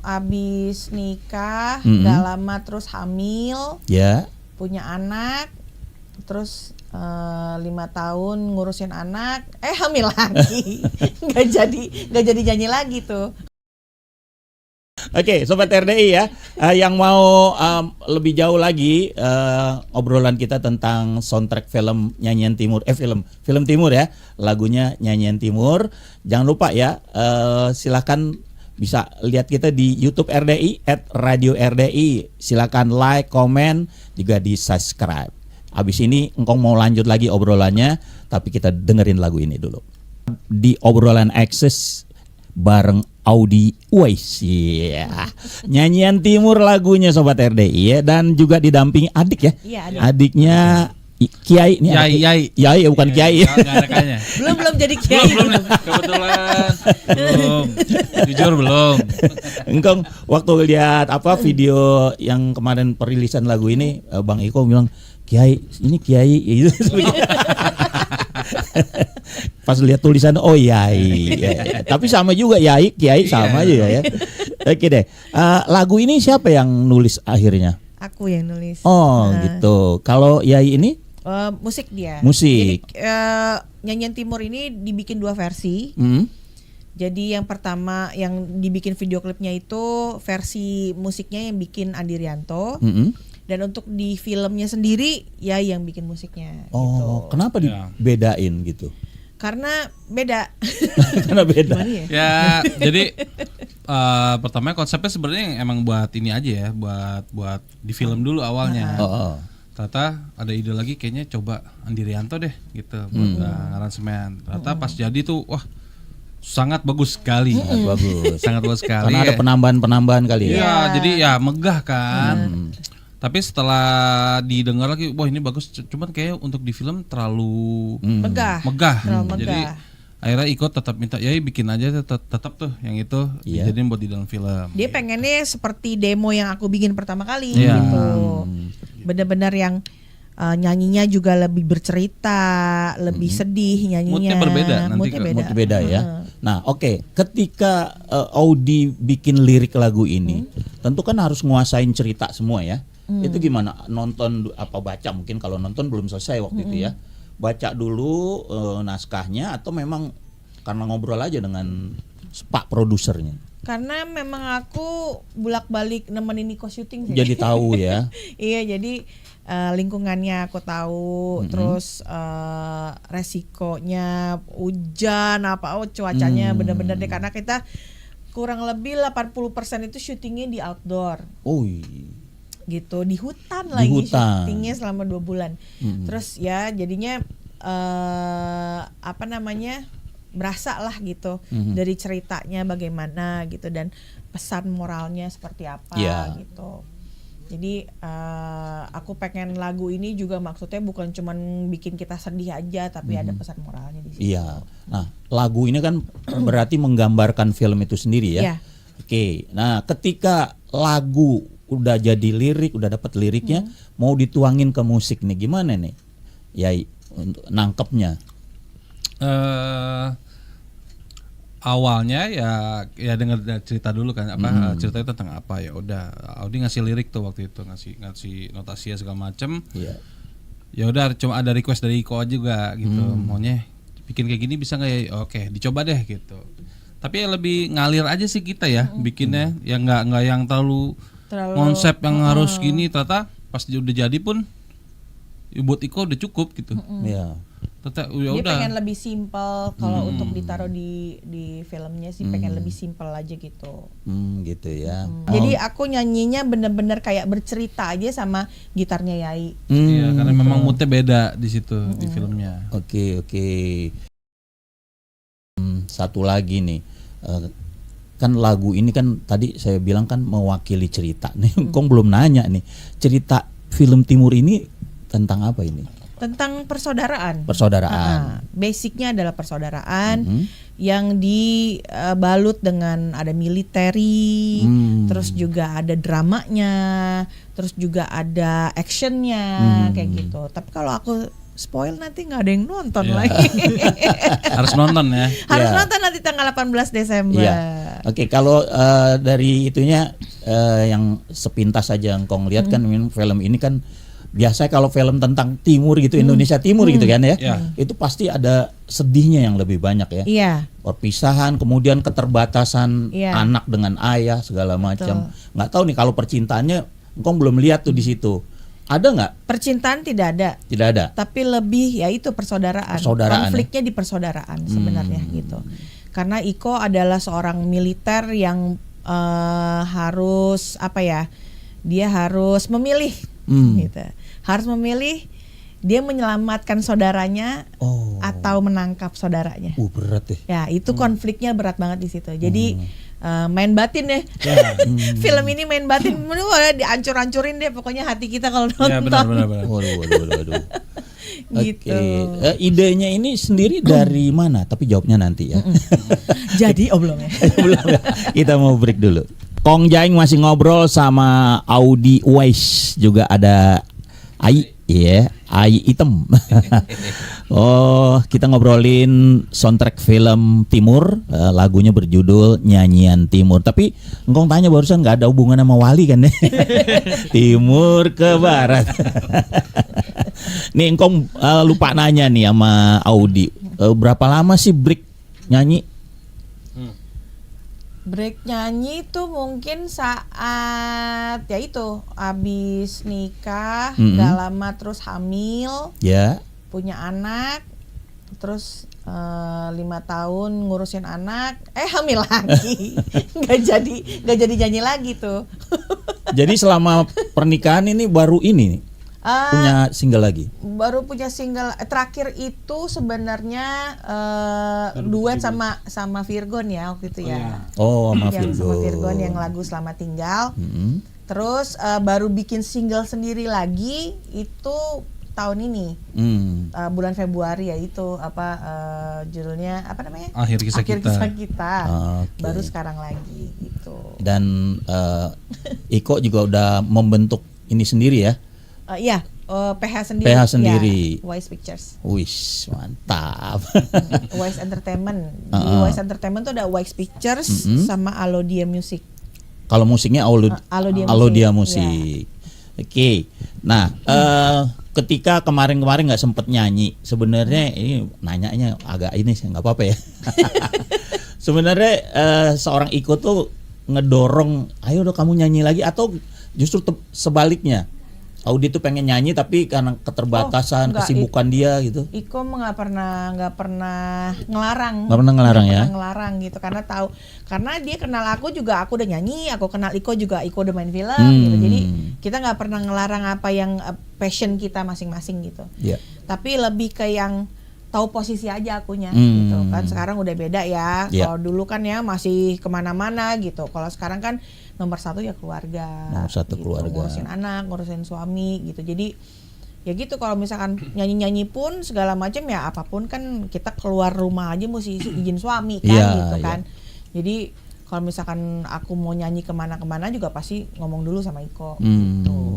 abis nikah, Mm-mm. gak lama terus hamil, Ya. punya anak, terus 5 tahun ngurusin anak, hamil lagi, nggak jadi nyanyi lagi tuh. Oke, Sobat RDI ya, yang mau lebih jauh lagi obrolan kita tentang soundtrack film Nyanyian Timur, film Timur ya, lagunya Nyanyian Timur. Jangan lupa ya, silakan bisa lihat kita di YouTube RDI @radio RDI. Silakan like, komen, juga di subscribe. Abis ini engkong mau lanjut lagi obrolannya, tapi kita dengerin lagu ini dulu. Di obrolan Access bareng Audi Uwais ya. Nyanyian Timur lagunya Sobat RDI ya, dan juga didampingi adik ya. Iya, adik. Adiknya Kiai nih. Yai bukan Kiai. Enggak ada kayaknya. Belum jadi kiai. Belum. Kebetulan belum. Jujur belum. Engkong waktu lihat video yang kemarin perilisan lagu ini, Bang Iko bilang, Kiai, ini Kiai gitu. Pas lihat tulisan, oh Yai. Ya. Tapi sama juga Yai, Kiai sama aja ya. Oke deh. Lagu ini siapa yang nulis akhirnya? Aku yang nulis. Oh gitu. Kalau Yai ini? Musik dia. Musik. Jadi, Nyanyian Timur ini dibikin 2 versi. Jadi yang pertama yang dibikin video klipnya itu versi musiknya yang bikin Andi Rianto. Dan untuk di filmnya sendiri ya yang bikin musiknya. Oh, gitu. Kenapa dibedain gitu? Karena beda. Karena beda. Ya, jadi pertama konsepnya sebenarnya emang buat ini aja ya, buat di film dulu awalnya. Ternyata ada ide lagi, kayaknya coba Andi Rianto deh gitu buat aransemen. Ternyata pas jadi tuh wah sangat bagus sekali. Sangat bagus sekali. Karena ada penambahan kali ya. Iya, jadi ya megah kan. Tapi setelah didengar lagi, wah ini bagus. Cuman kayak untuk di film terlalu megah. Terlalu megah. Jadi akhirnya Iko tetap minta, ya bikin aja tetap tuh yang itu dijadiin buat di dalam film. Dia pengennya seperti demo yang aku bikin pertama kali Iya. gitu. Benar-benar yang nyanyinya juga lebih bercerita, lebih sedih nyanyinya. Moodnya berbeda nanti. Moodnya beda ya. Nah, oke. Ketika Audi bikin lirik lagu ini, tentu kan harus nguasain cerita semua ya. Itu gimana? Nonton apa baca? Mungkin kalau nonton belum selesai waktu itu ya. Baca dulu naskahnya atau memang karena ngobrol aja dengan Pak produsernya? Karena memang aku bolak-balik nemenin Niko syuting sih. Jadi tahu ya. Iya, jadi lingkungannya aku tahu, terus resikonya hujan cuacanya bener-bener deh, karena kita kurang lebih 80% itu syutingnya di outdoor. Gitu, di hutan lagi syutingnya selama 2 bulan. Terus ya jadinya berasa lah gitu dari ceritanya bagaimana gitu, dan pesan moralnya seperti apa gitu. Jadi aku pengen lagu ini juga maksudnya bukan cuman bikin kita sedih aja, tapi ada pesan moralnya di situ. Iya. Nah, lagu ini kan berarti menggambarkan film itu sendiri ya. Oke. Nah, ketika lagu udah jadi lirik, udah dapat liriknya, mau dituangin ke musik nih, gimana nih? Ya, untuk nangkepnya. Awalnya ya dengar cerita dulu kan, ceritanya tentang apa, ya udah Audi ngasih lirik tuh waktu itu, ngasih notasi segala macem. Ya udah, cuma ada request dari Iko juga gitu, maunya bikin kayak gini bisa nggak ya? Oke, dicoba deh gitu. Tapi ya lebih ngalir aja sih kita ya bikinnya, ya nggak yang terlalu konsep yang harus gini. Ternyata pas udah jadi pun buat Iko udah cukup gitu. Dia pengen lebih simpel kalau untuk ditaruh di filmnya sih, pengen lebih simpel aja gitu. Gitu ya. Jadi aku nyanyinya bener-bener kayak bercerita aja sama gitarnya Yai. Iya, karena memang moodnya beda di situ di filmnya. Oke. Satu lagi nih, kan lagu ini kan tadi saya bilang kan mewakili cerita nih. Kong belum nanya nih, cerita film Timur ini tentang apa ini? Tentang persaudaraan. Basicnya adalah persaudaraan yang dibalut dengan ada militeri, terus juga ada dramanya, terus juga ada actionnya kayak gitu. Tapi kalau aku spoil nanti nggak ada yang nonton Iya. lagi. Harus nonton ya. Harus Iya. nonton nanti tanggal 18 Desember. Iya. Oke, kalau dari itunya yang sepintas saja engkau lihat kan film ini kan biasa kalau film tentang timur gitu, Indonesia Timur gitu kan ya. Iya. Itu pasti ada sedihnya yang lebih banyak ya. Iya. Perpisahan, kemudian keterbatasan Iya. anak dengan ayah segala macam. Nggak tahu nih kalau percintaannya engkau belum lihat tuh di situ. Ada nggak? Percintaan tidak ada. Tidak ada. Tapi lebih ya itu persaudaraan. Persaudaraan, Konfliknya di persaudaraan sebenarnya gitu. Karena Iko adalah seorang militer yang harus apa ya? Dia harus memilih gitu. Harus memilih dia menyelamatkan saudaranya atau menangkap saudaranya. Berat deh. Ya, itu konfliknya berat banget di situ. Jadi main batin deh. Film ini main batin, dihancur-hancurin deh pokoknya hati kita kalau nonton. Iya benar. Waduh. Gitu. Oke. Idenya ini sendiri dari mana? Tapi jawabnya nanti ya. Jadi belum ya. Belum ya. Kita mau break dulu. Kong Jaing masih ngobrol sama Audi Uwais, juga ada Ai, ya, Ai Item. Kita ngobrolin soundtrack film Timur, lagunya berjudul Nyanyian Timur. Tapi engkau tanya barusan nggak ada hubungan sama Wali kan? Timur ke Barat. Nih engkau lupa nanya nih sama Audi, berapa lama sih break nyanyi? Break nyanyi itu mungkin saat ya itu abis nikah, gak lama terus hamil, Ya. punya anak, terus 5 tahun ngurusin anak, hamil lagi, nggak jadi nyanyi lagi tuh. Jadi selama pernikahan ini baru ini nih, punya single lagi. Baru punya single terakhir itu sebenarnya duet sama Virgon ya waktu itu ya. Sama Yang Virgo. sama Virgon yang lagu Selamat Tinggal. Terus baru bikin single sendiri lagi itu tahun ini. Bulan Februari ya itu judulnya apa namanya? Akhir Kisah Kita. Oke. Baru sekarang lagi gitu. Dan Iko juga udah membentuk ini sendiri ya. Iya, PH sendiri. PH sendiri. Ya, Wise Pictures. Wis, mantap. Wise Entertainment. Di Wise Entertainment tuh ada Wise Pictures sama Alodia Music. Kalau musiknya Alodia Musik. Oke. Nah, ketika kemarin nggak sempet nyanyi, sebenarnya ini nanyanya agak ini sih, nggak apa-apa ya. Sebenarnya seorang Iko tuh ngedorong, ayo dong kamu nyanyi lagi, atau justru sebaliknya? Audi tuh pengen nyanyi tapi karena keterbatasan, kesibukan dia gitu. Iko nggak pernah ngelarang. Nggak pernah ngelarang ya? Pernah ngelarang gitu karena dia kenal aku juga, aku udah nyanyi, aku kenal Iko juga, Iko udah main film gitu. Jadi kita nggak pernah ngelarang apa yang passion kita masing-masing gitu. Yeah. Tapi lebih ke yang tahu posisi aja akunya gitu kan. Sekarang udah beda ya. Yeah. Kalau dulu kan ya masih kemana-mana gitu. Kalau sekarang kan nomor satu ya keluarga. Nomor satu gitu. keluarga. Ngurusin anak, ngurusin suami gitu. Jadi ya gitu, kalau misalkan nyanyi-nyanyi pun segala macam ya apapun kan kita keluar rumah aja mesti izin suami kan gitu kan. Jadi kalau misalkan aku mau nyanyi kemana-kemana juga pasti ngomong dulu sama Iko gitu.